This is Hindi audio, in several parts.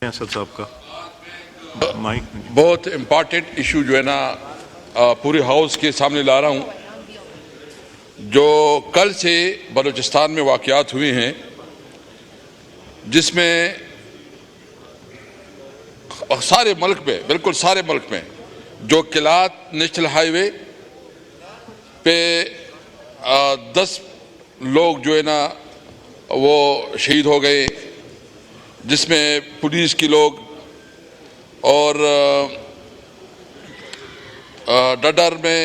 असद साहब का माइक। बहुत इम्पॉर्टेंट इशू जो है ना पूरे हाउस के सामने ला रहा हूँ। जो कल से बलूचिस्तान में वाक़यात हुए हैं, जिसमें सारे मुल्क में, बिल्कुल सारे मुल्क में, जो किलात नेशनल हाईवे पे 10 लोग जो है ना वो शहीद हो गए, जिसमें पुलिस के लोग और डडर में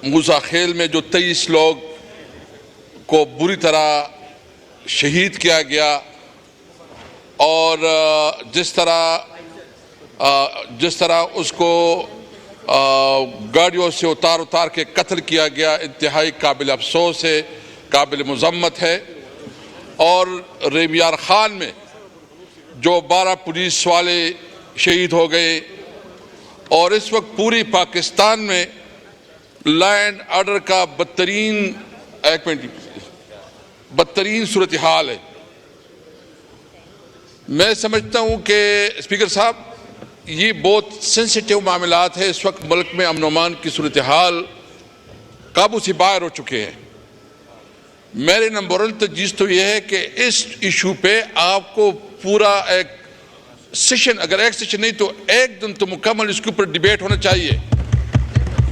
मूसा खेल में जो 23 लोग को बुरी तरह शहीद किया गया, और जिस तरह उसको गाड़ियों से उतार के कत्ल किया गया, इंतहाई काबिल अफसोस है, काबिल मज़म्मत है। और रेबियार खान में जो 12 पुलिस वाले शहीद हो गए, और इस वक्त पूरी पाकिस्तान में लैंड ऑर्डर का बदतरीन सूरत हाल है। मैं समझता हूं कि स्पीकर साहब, ये बहुत सेंसिटिव मामलात है। इस वक्त मुल्क में अमन अमान की सूरत हाल काबू से बाहर हो चुके हैं। मेरे नंबर 1 तजवीज़ तो यह है कि इस इशू पे आपको पूरा एक सेशन, अगर एक सेशन नहीं तो एक दिन तो मुकम्मल इसके ऊपर डिबेट होना चाहिए,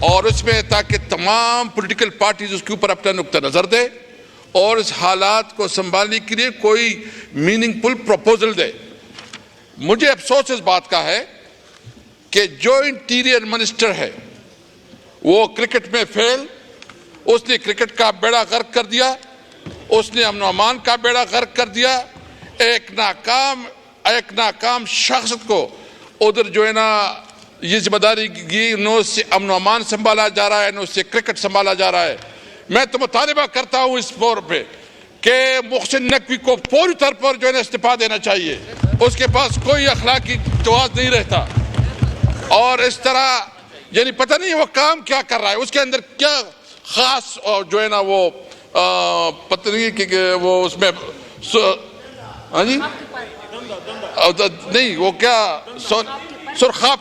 और उसमें ताकि तमाम पॉलिटिकल पार्टीज उसके ऊपर अपना नुक्ता नज़र दे और इस हालात को संभालने के लिए कोई मीनिंगफुल प्रपोजल दे। मुझे अफसोस इस बात का है कि जो इंटीरियर मिनिस्टर है वो क्रिकेट में फेल, उसने क्रिकेट का बेड़ा गर्क कर दिया, उसने अमन अमान का बेड़ा गर्क कर दिया। एक नाकाम शख्स को उधर जो है ना ये जिम्मेदारी की, न उससे अमन अमान संभाला जा रहा है, न उससे क्रिकेट संभाला जा रहा है। मैं तो मुतालिबा करता हूं इस फोर पे कि मोहसिन नकवी को पूरी तौर पर जो है ना इस्तीफा देना चाहिए। उसके पास कोई अखलाकी जवाब नहीं रहता, और इस तरह यानी पता नहीं वो काम क्या कर रहा है, उसके अंदर क्या खास जो है ना वो पता नहीं कि वो उसमें हाँ जी नहीं, वो क्या सुरखाब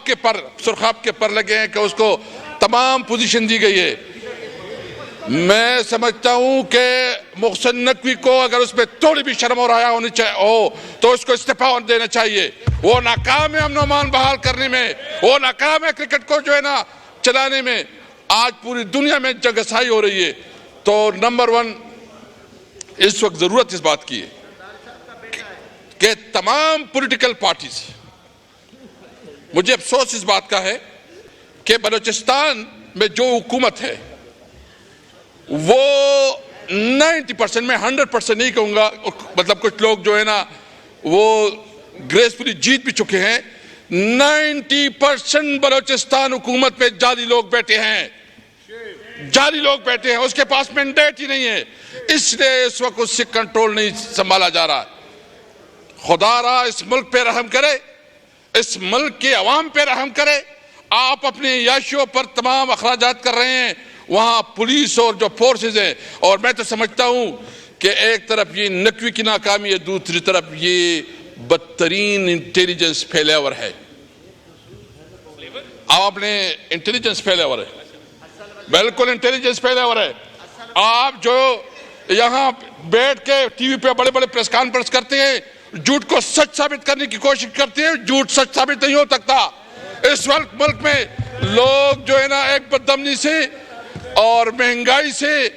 के पर लगे हैं कि उसको तमाम पोजीशन दी गई है। मैं समझता हूं कि मोहसिन नकवी को अगर उसमें थोड़ी भी शर्म और आया होनी चाहिए हो तो उसको इस्तीफा देना चाहिए। वो नाकाम है अमन अमान बहाल करने में, वो नाकाम है क्रिकेट को जो है ना चलाने में। आज पूरी दुनिया में जगसाई हो रही है। तो नंबर 1 इस वक्त जरूरत इस बात की है कि तमाम पॉलिटिकल पार्टीज, मुझे अफसोस इस बात का है कि बलूचिस्तान में जो हुकूमत है वो 90% में 100% नहीं कहूंगा, मतलब कुछ लोग जो है ना वो ग्रेसफुली जीत भी चुके हैं। 90% बलूचिस्तान हुकूमत पे जाली लोग बैठे हैं, उसके पास मैंडेट ही नहीं है, इसलिए इस वक्त उससे कंट्रोल नहीं संभाला जा रहा। खुदारा इस मुल्क पे रहम करे, इस मुल्क के अवाम पे रहम करे। आप अपने याशियों पर तमाम अखराजात कर रहे हैं, वहां पुलिस और जो फोर्सेज हैं, और मैं तो समझता हूं कि एक तरफ ये नकवी की नाकामी है, दूसरी तरफ ये बदतरीन इंटेलिजेंस फेलेवर है। आपने इंटेलिजेंस फेलेवर है, बिल्कुल इंटेलिजेंस फेलेवर है। आप जो यहां बैठ के टीवी पे बड़े बड़े प्रेस कॉन्फ्रेंस करते हैं, झूठ को सच साबित करने की कोशिश करते हैं, झूठ सच साबित नहीं हो सकता। इस वक्त मुल्क में लोग जो है ना एक बदअमनी से और महंगाई से,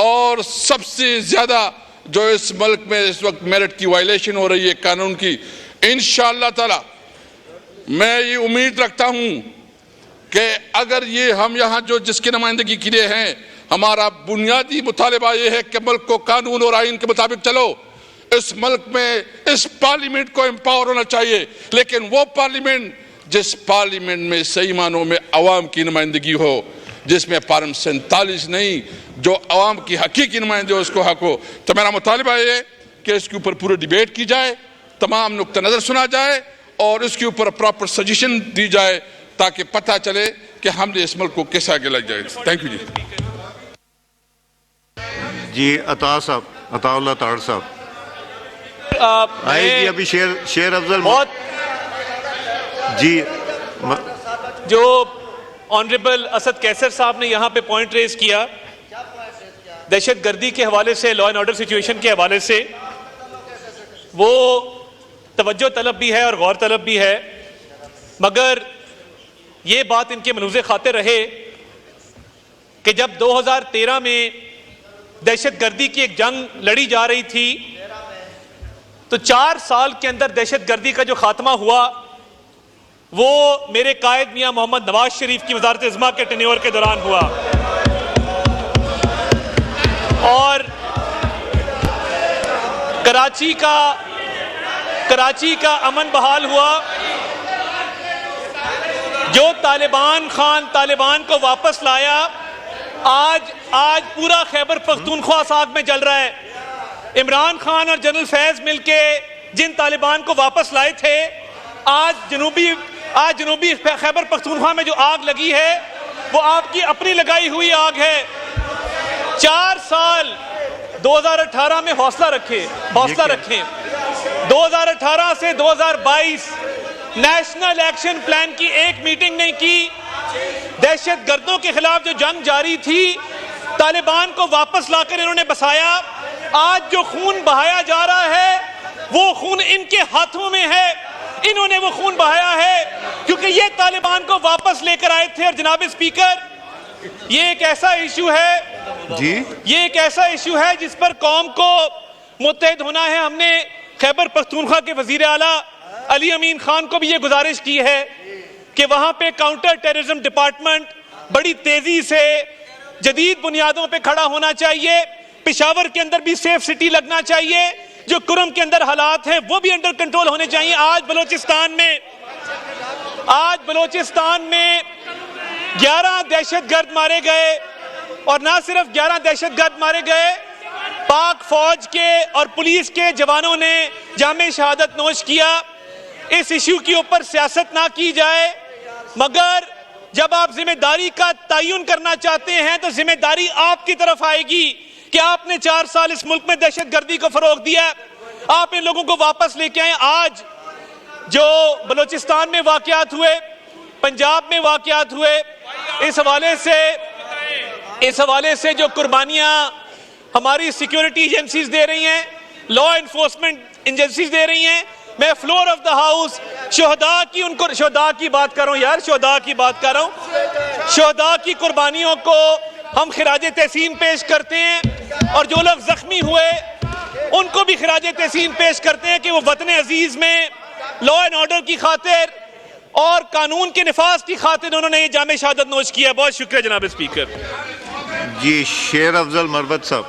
और सबसे ज्यादा जो इस मुल्क में इस वक्त मेरिट की वायलेशन हो रही है कानून की, इंशाअल्लाह ताला मैं ये उम्मीद रखता हूं कि अगर ये हम यहाँ जो जिसकी नुमाइंदगी के लिए हैं, हमारा बुनियादी मुतालिबा ये है कि मुल्क को कानून और आइन के मुताबिक चलो। इस मुल्क में इस पार्लियामेंट को एम्पावर होना चाहिए, लेकिन वो पार्लियामेंट जिस पार्लियामेंट में सही मानों में अवाम की नुमाइंदगी हो, जिसमें पार्लियामेंट 47 नहीं, जो अवाम की हकीकी नुमाइंदे उसको हक हो। तो मेरा मुतालिबा ये कि इसके ऊपर पूरी डिबेट की जाए, तमाम नुक्ता नज़र सुना जाए और इसके ऊपर प्रॉपर सजेशन दी जाए, ताकि पता चले कि हमने इस मुल्क को कैसे आगे लग जाए। थैंक यू जी। अताउल्लाह ताड़ साहब। आएगी अभी शेर अफजल बहुत जी। जो ऑनरेबल असद कैसर साहब ने यहाँ पे पॉइंट रेज किया दहशत गर्दी के हवाले से, लॉ एंड ऑर्डर सिचुएशन के हवाले से, वो तवज्जो तलब भी है और गौर तलब भी है, मगर ये बात इनके मलूज़े खातिर रहे कि जब 2013 में दहशत गर्दी की एक जंग लड़ी जा रही थी तो 4 साल के अंदर दहशत गर्दी का जो खात्मा हुआ वो मेरे कायद मियां मोहम्मद नवाज शरीफ की वज़ारत इज़्मा के टेन्योर के दौरान हुआ। और कराची का अमन बहाल हुआ। जो तालिबान को वापस लाया, आज पूरा खैबर पख्तूनख्वा आग में जल रहा है। इमरान खान और जनरल फैज मिलके जिन तालिबान को वापस लाए थे, आज जनूबी खैबर पख्तूनख्वा में जो आग लगी है वो आपकी अपनी लगाई हुई आग है। 4 साल 2018 में हौसला रखें। 2018 से 2022 नेशनल एक्शन प्लान की एक मीटिंग नहीं की। दहशत गर्दों के खिलाफ जो जंग जारी थी, तालिबान को वापस लाकर इन्होंने बसाया। आज जो खून बहाया जा रहा है वो खून इनके हाथों में है। इन्होंने वो खून बहाया है क्योंकि ये तालिबान को वापस लेकर आए थे। और जनाब स्पीकर, ये एक ऐसा इशू है जी, ये एक ऐसा इशू है जिस पर कौम को मुत्तहिद होना है। हमने खैबर पख्तूनख्वा के वजीर आला अली अमीन खान को भी ये गुजारिश की है कि वहां पे काउंटर टेररिज्म डिपार्टमेंट बड़ी तेजी से जदीद बुनियादों पे खड़ा होना चाहिए। पेशावर के अंदर भी सेफ सिटी लगना चाहिए। जो कुरम के अंदर हालात हैं वो भी अंडर कंट्रोल होने चाहिए। आज बलोचिस्तान में 11 दहशतगर्द मारे गए, और ना सिर्फ 11 दहशतगर्द मारे गए, पाक फौज के और पुलिस के जवानों ने जामे शहादत नोश किया। इस इश्यू के ऊपर सियासत ना की जाए, मगर जब आप जिम्मेदारी का तयन करना चाहते हैं तो जिम्मेदारी आपकी तरफ आएगी कि आपने 4 साल इस मुल्क में दहशतगर्दी को फरोग दिया, आप इन लोगों को वापस लेके आए। आज जो बलोचिस्तान में वाकयात हुए, पंजाब में वाकयात हुए, इस हवाले से जो कुर्बानियां हमारी सिक्योरिटी एजेंसीज दे रही हैं, लॉ एनफोर्समेंट एजेंसीज दे रही हैं, मैं फ्लोर ऑफ द हाउस शोहदा की बात कर रहा हूं यार, शोहदा की बात कर रहा हूं। शोहदा की कुर्बानियों को हम खिराज तहसीन पेश करते हैं, और जो लोग जख्मी हुए उनको भी खिराज तहसीन पेश करते हैं कि वो वतन अजीज में लॉ एंड ऑर्डर की खातिर और कानून के निफाज की खातिर उन्होंने ये जामे शहादत नोश किया। बहुत शुक्रिया जनाब स्पीकर जी। शेर अफजल मरवत साहब।